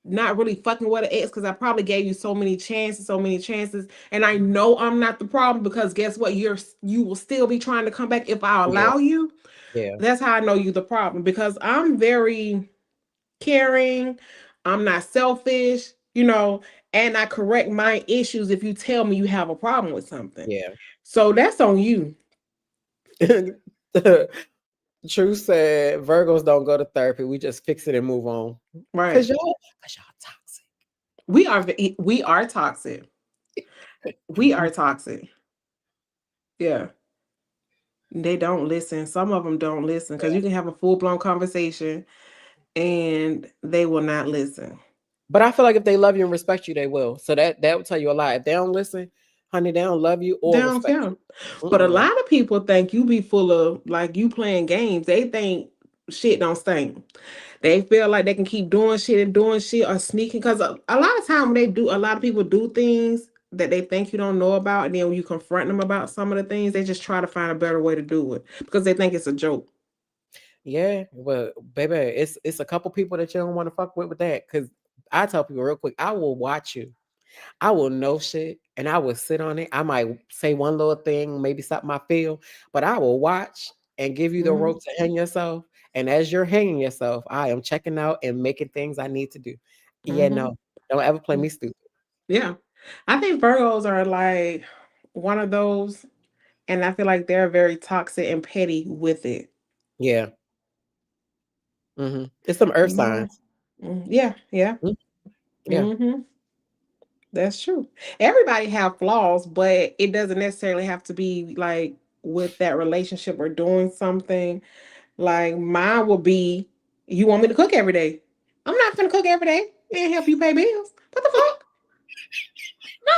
not really fucking with an ex because I probably gave you so many chances, and I know I'm not the problem because guess what? You will still be trying to come back if I Yeah. allow you. Yeah. That's how I know you the problem because I'm very caring. I'm not selfish, and I correct my issues if you tell me you have a problem with something. Yeah. So that's on you. True said Virgos don't go to therapy. We just fix it and move on. Right. Cause y'all toxic. We are toxic. We are toxic. Yeah. They don't listen. Some of them don't listen because Yeah. you can have a full blown conversation and they will not listen. But I feel like if they love you and respect you, they will. So that would tell you a lot. If they don't listen, honey, they don't love you They or don't respect care. you. But a Mm-mm. lot of people think you be full of like you playing games. They think shit don't stink. They feel like they can keep doing shit or sneaking because a lot of time when they do, a lot of people do things that they think you don't know about, and then when you confront them about some of the things, they just try to find a better way to do it because they think it's a joke. Yeah, but baby, it's a couple people that you don't want to fuck with that. Cause I tell people real quick, I will watch you. I will know shit and I will sit on it. I might say one little thing, maybe something I feel, but I will watch and give you the Hmm. rope to hang yourself. And as you're hanging yourself, I am checking out and making things I need to do. Yeah, Hmm. no, don't ever play me stupid. Yeah, I think Virgos are like one of those, and I feel like they're very toxic and petty with it. Yeah. It's some earth Hmm. signs. Yeah, yeah. Mhm. Yeah. Hmm. That's true. Everybody have flaws, but it doesn't necessarily have to be like with that relationship or doing something. Like mine will be, you want me to cook every day? I'm not gonna cook every day and help you pay bills. What the fuck?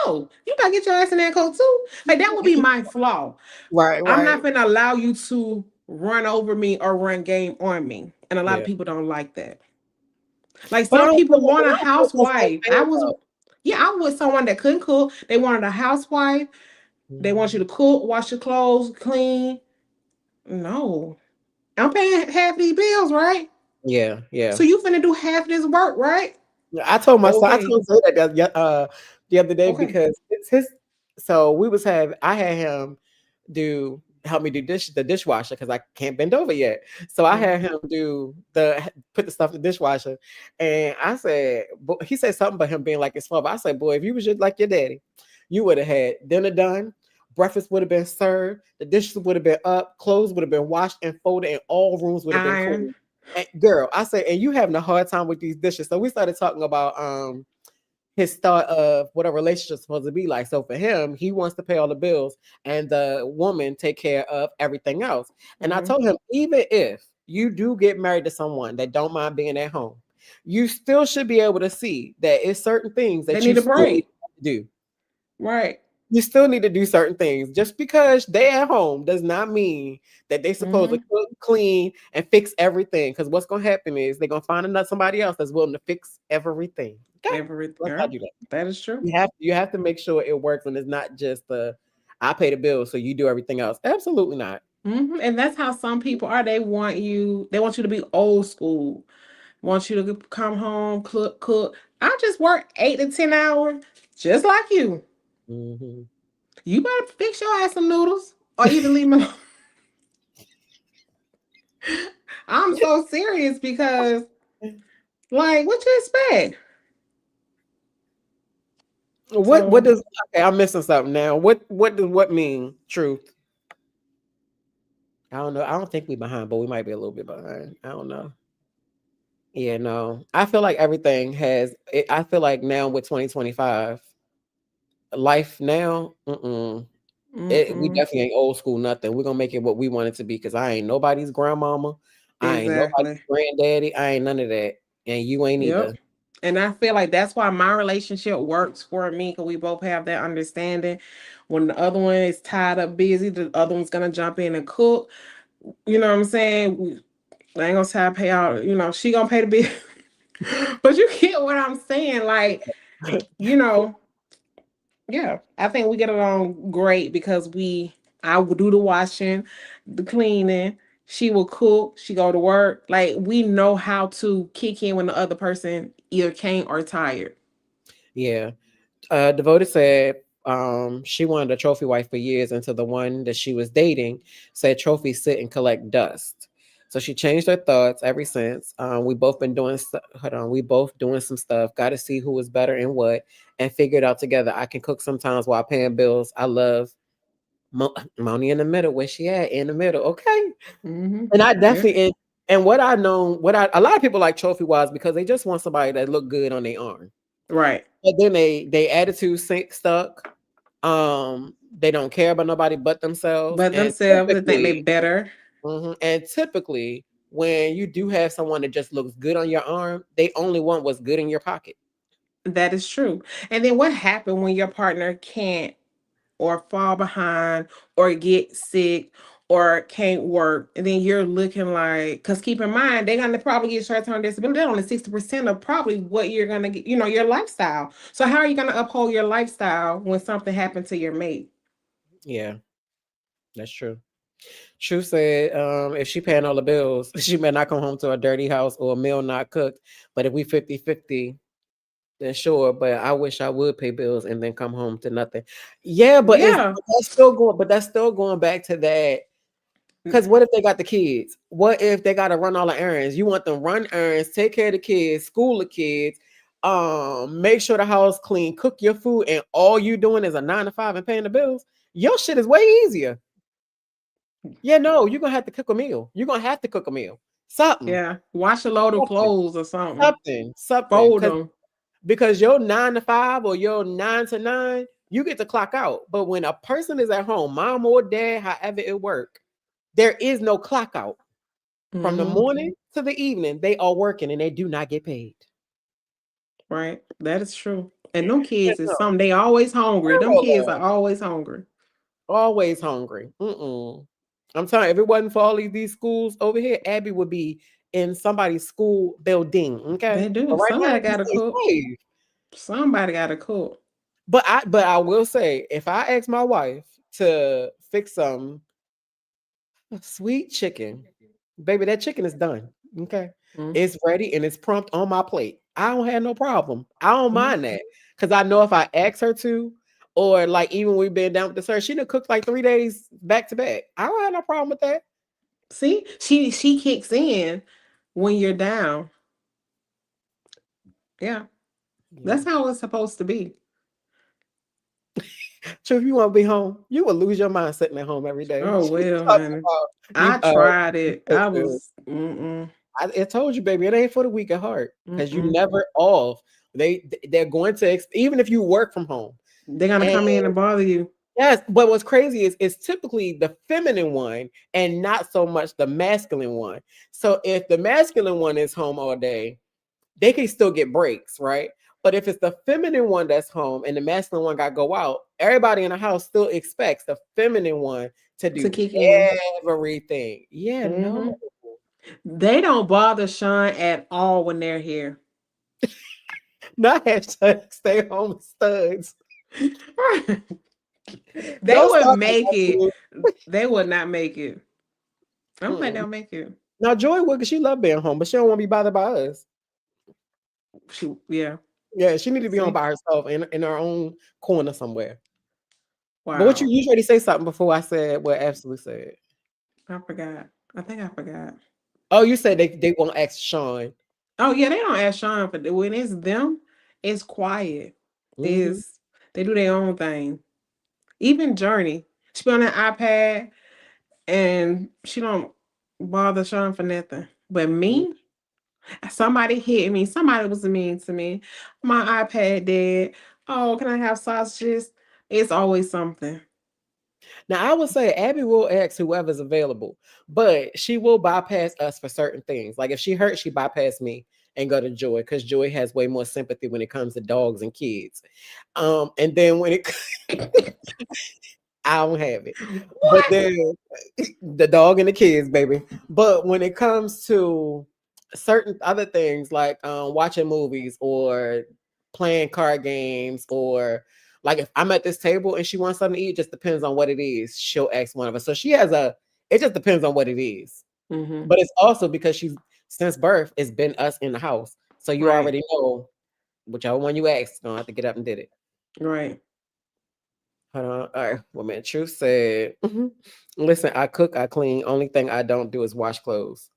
No, you gotta get your ass in that coat too. Like that would be my flaw. Right, I'm not right. gonna allow you to run over me or run game on me. And a lot of Yeah. people don't like that. Like But I some don't feel people like a want a lot of folks like housewife. that though. Yeah, I was someone that couldn't cook. They wanted a housewife. They want you to Mhm. cook, wash your clothes, clean. No, I'm paying half these bills, right? Yeah, yeah. So you finna do half this work, right? Yeah, I Okay, told Zay that the other day okay. because it's his. So I had him help me do the dishwasher because I can't bend over yet. So I had Mhm. him put the stuff in the dishwasher, and he said something about him being like his father. I said, boy, if you was just like your daddy, you would have had dinner done. Breakfast would have been served, the dishes would have been up, clothes would have been washed and folded, and all rooms would have been Iron. clean. And girl, I said, and you having a hard time with these dishes. So we started talking about his thought of what a relationship's supposed to be like. So for him, he wants to pay all the bills and the woman take care of everything else. And I Mhm. told him, even if you do get married to someone that don't mind being at home, you still should be able to see that it's certain things They that you need a still need break, to do. right? You still need to do certain things. Just because they at home does not mean that they supposed to Mhm. cook, clean, and fix everything. Because what's gonna happen is they're gonna find another somebody else that's willing to fix everything. Okay, Everything. let's Yeah, not do that. that is true. You have to make sure it works, and it's not just I pay the bill, so you do everything else. Absolutely not. And that's how some people are. They want you. They want you to be old school. Want you to come home, cook, cook. I just work 8 to 10 hours, just like you. Hmm. You better fix your ass some noodles, or either leave me alone. I'm so serious because, like, what you expect? What So does okay? I'm missing something now. What does what mean? Truth. I don't know. I don't think we behind, but we might be a little bit behind. I don't know. Yeah, no. I feel like everything I feel like now with 2025, life now, mm-mm. We Mm-mm. definitely ain't old school nothing. We're gonna make it what we want it to be because I ain't nobody's grandmama, I ain't nobody's Exactly. granddaddy, I ain't none of that, and you ain't Yep. either. And I feel like that's why my relationship works for me because we both have that understanding. When the other one is tired up, busy, the other one's gonna jump in and cook. You know what I'm saying? I ain't gonna say I pay out. She gonna pay the bill. But you get what I'm saying? Like, you know, yeah. I think we get along great because I will do the washing, the cleaning. She will cook. She go to work. Like we know how to kick in when the other person either can't or tired. Yeah. Devoted said she wanted a trophy wife for years until the one that she was dating said trophies sit and collect dust. So she changed her thoughts ever since. We both been doing hold on, we both doing some stuff. Got to see who was better and what, and figure it out together. I can cook sometimes while paying bills. I love Moni in the middle. Where she at in the middle? Okay, Mm-hmm. and I Yeah. definitely and what I know, a lot of people like trophy wives because they just want somebody that look good on their arm. Right. But then they attitude stuck. They don't care about nobody but themselves. But themselves, they think they better. And typically, when you do have someone that just looks good on your arm, they only want what's good in your pocket. That is true. And then what happened when your partner can't or fall behind or get sick or can't work? And then you're looking like, because keep in mind, they're going to probably get short term disability. They're only 60% of probably what you're going to get, your lifestyle. So, how are you going to uphold your lifestyle when something happened to your mate? Yeah, that's true. True said, if she paying all the bills, she may not come home to a dirty house or a meal not cooked. But if we 50-50, then sure. But I wish I would pay bills and then come home to nothing. Yeah, Yeah. but that's still going back to that. Because what if they got the kids? What if they got to run all the errands? You want them run errands, take care of the kids, school the kids, make sure the house clean, cook your food, and all you doing is a 9 to 5 and paying the bills. Your shit is way easier. Yeah, no, you're gonna have to cook a meal. You're gonna have to cook a meal. Something, Yeah. Wash a load of something, clothes or something. something. Fold Because them. your 9 to 5 or your 9 to 9, you get to clock out. But when a person is at home, mom or dad, however it work, there is no clock out. From the Mm-hmm. morning to the evening, they are working and they do not get paid. Right. That is true. And them Yeah, kids is no, something. They always hungry. Them oh kids are Lord, always hungry. always hungry. Mm-mm. I'm telling you, if it wasn't for all these schools over here, Abby would be in somebody's school building. Okay, They but do. right now Somebody you got to stay cook. safe. Somebody got to cook. But I will say, if I ask my wife to fix some sweet chicken, baby, that chicken is done. Okay. Mm-hmm. It's ready and it's prompt on my plate. I don't have no problem. I don't Mm-hmm. mind that. Cause I know if I ask her to, or like even when we've been down with the sir, she done cooked like 3 days back to back. I don't have no problem with that. See, she kicks in when you're down. Yeah, Yeah. that's how it's supposed to be. So if you want to be home, you will lose your mind sitting at home every day. Oh She well, talking honey. about I tried you it. cook I good. was mm-mm, I told you, baby, it ain't for the weak at heart because you mm-mm. never off. They're going to even if you work from home. They're gonna And come in and bother you. yes, but what's crazy is it's typically the feminine one and not so much the masculine one. So if the masculine one is home all day, they can still get breaks, right? But if it's the feminine one that's home and the masculine one got to go out, everybody in the house still expects the feminine one to To do kick in. everything. Yeah, no. Mm-hmm. They don't bother Sean at all when they're here. Not hashtag stay home studs. They Don't would start like make that, it. dude. They would not make it. I don't think Mm-mm. they'll make it. Now Joy would because she love being home, but she don't want to be bothered by us. Yeah. Yeah, she need to be home See? by herself in her own corner somewhere. But what Wow. you already say something before I said what Absolute said. I forgot. I think I forgot. Oh, you said they won't ask Sean. Oh yeah, they don't ask Sean for when it's them, it's quiet. Hmm. Is they do their own thing. Even Journey, she be on an iPad and she don't bother Sean for nothing. But me, somebody hit me. Somebody was mean to me. My iPad dead. Oh, can I have sausages? It's always something. Now I would say Abby will ask whoever's available, but she will bypass us for certain things. Like if she hurt, she bypass me and go to Joy because Joy has way more sympathy when it comes to dogs and kids. And then when it I don't have it. But What? then the dog and the kids, baby. But when it comes to certain other things like watching movies or playing card games or like if I'm at this table and she wants something to eat, just depends on what it is. She'll ask one of us. So she has a it just depends on what it is. Mm-hmm. But it's also because she's since birth, it's been us in the house. So you Right. already know whichever one you asked, gonna have to get up and did it. Right. Hold on. All right. Well, man, Truth said, listen, I cook, I clean. Only thing I don't do is wash clothes.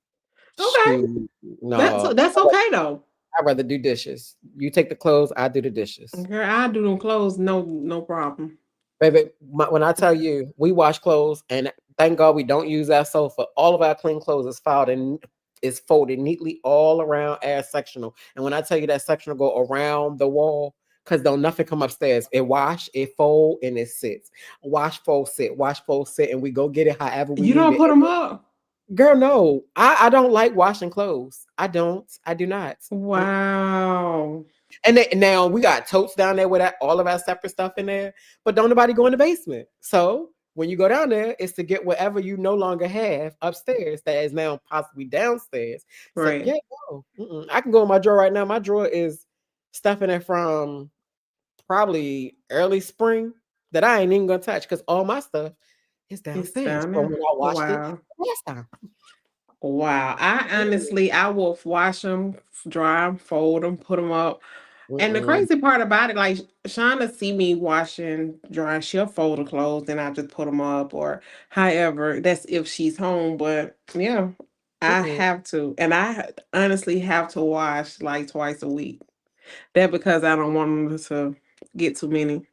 Okay. Shoot. That's No. that's okay though. I'd rather do dishes. You take the clothes, I do the dishes. Girl, I do them clothes, no problem. Baby, when I tell you we wash clothes, and thank God we don't use our sofa, all of our clean clothes is filed and is folded neatly all around our sectional. And when I tell you that sectional go around the wall, because don't nothing come upstairs. It wash, it fold, and it sits. Wash, fold, sit, and we go get it however we You need don't it. put them up. Girl, no. I don't like washing clothes. I don't. I do not. Wow. And now we got totes down there with all of our separate stuff in there, but don't nobody go in the basement. So when you go down there, it's to get whatever you no longer have upstairs that is now possibly downstairs. So Right. yeah, no, I can go in my drawer right now. My drawer is stuff in it from probably early spring that I ain't even gonna touch because all my stuff is It's downstairs down from there. when I washed it Wow. last time. Wow. I Mm, honestly, I will wash them, dry them, fold them, put them up. And the mm-mm, crazy part about it, like Shauna see me washing, dry, she'll fold the clothes, and I just put them up, or however. That's if she's home. But yeah, I mm-mm. have to, and I honestly have to wash like twice a week. That because I don't want them to get too many.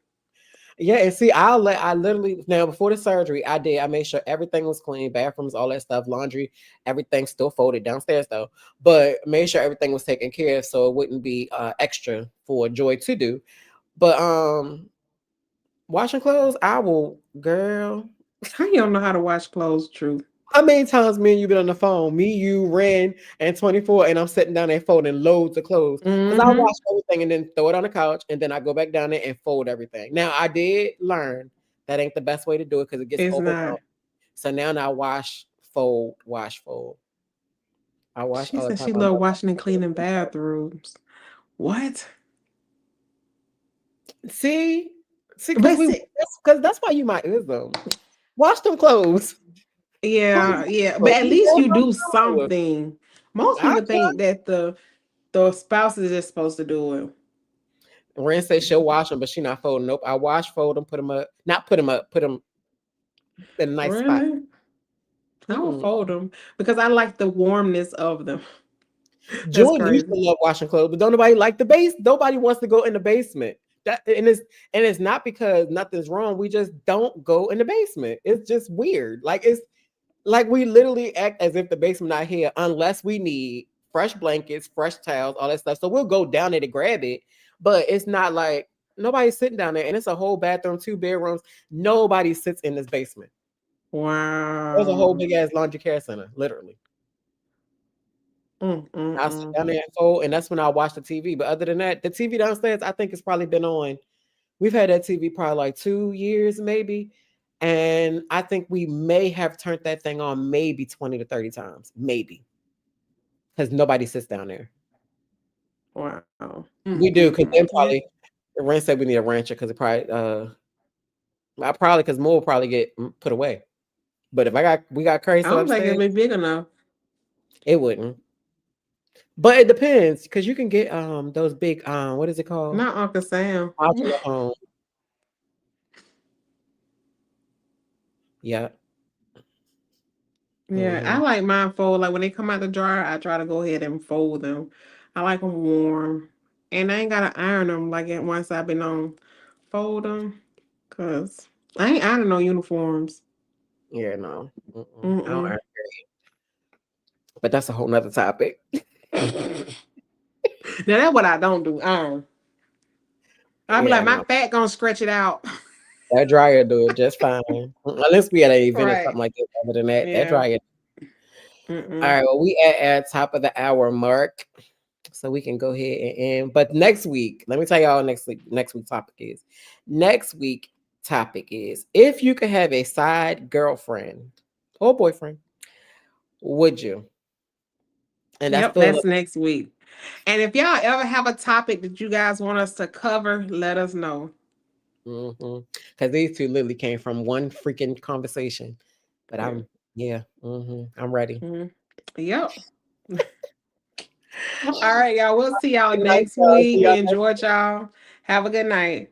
Yeah, and see, I literally now before the surgery, I made sure everything was clean, bathrooms, all that stuff, laundry, everything still folded downstairs though, but made sure everything was taken care of so it wouldn't be extra for Joy to do. But washing clothes, I will, girl. How you don't know how to wash clothes? Truth. How many times me and you been on the phone? Me, you, Ren, and 24, and I'm sitting down there folding loads of clothes. Because I Mm-hmm. wash everything and then throw it on the couch, and then I go back down there and fold everything. Now, I did learn that ain't the best way to do it because it gets It's overwhelmed. not. So now I wash, fold, wash, fold. I wash She all the said time. she loved washing and cleaning bathrooms. What? See, see, But see, because that's why you my ism. Wash them clothes. Please yeah, wash them yeah. But clothes. at You least don't you do know. something. Most I people think that the spouse is just supposed to do it. Ren says she'll wash them, but she not folding. Nope. I wash, fold them, put them up. Not put them up. Put them in a nice spot. Really? I will Mm-mm. fold them because I like the warmness of them. That's Jordan used to crazy. love washing clothes, but don't nobody like the base. Nobody wants to go in the basement. That and it's not because nothing's wrong. We just don't go in the basement. It's just weird. Like it's like we literally act as if the basement not here unless we need fresh blankets, fresh towels, all that stuff. So we'll go down there to grab it, but it's not like nobody's sitting down there. And it's a whole bathroom, two bedrooms. Nobody sits in this basement. There's a whole Wow. big ass laundry care center, literally. Mm, mm, I'll sit mm. down there and fold, and that's when I watch the TV. But other than that, the TV downstairs, I think it's probably been on. We've had that TV probably like 2 years, maybe. And I think we may have turned that thing on maybe 20 to 30 times, maybe, because nobody sits down there. Wow. We do, because then Yeah. probably the rent said we need a rancher because it probably, I probably, because more will probably get put away. But if we got curry I still don't think it'll upstairs, be big enough. it wouldn't. But it depends, because you can get those big what is it called? Not Uncle Sam. Modular home. Yeah. Yeah, I Hmm. like mine fold. Like when they come out the dryer, I try to go ahead and fold them. I like them warm, and I ain't gotta iron them like it once I've been on fold them, cause I ain't ironing no uniforms. Yeah, no. Mm-mm. I don't, Mm-mm. but that's a whole nother topic. Now that's what I don't do. Iron. I'll be like, Yeah, my no. fat gonna stretch it out. That dryer do it just fine. Unless we at an event or Right. something like that. Other than that, that Yeah. dryer. All Mm-mm. right, well, we at top of the hour mark, so we can go ahead and end. But next week, let me tell y'all next week topic is. Next week topic is if you could have a side girlfriend or boyfriend, would you? And that's Yep, for a that's little. next week. And if y'all ever have a topic that you guys want us to cover, let us know. Because these two literally came from one freaking conversation. But Yeah. yeah, I'm ready. Mhm. Yep. All right, y'all. We'll see y'all Good night, next y'all. See week. y'all We next. enjoyed y'all. Have a good night.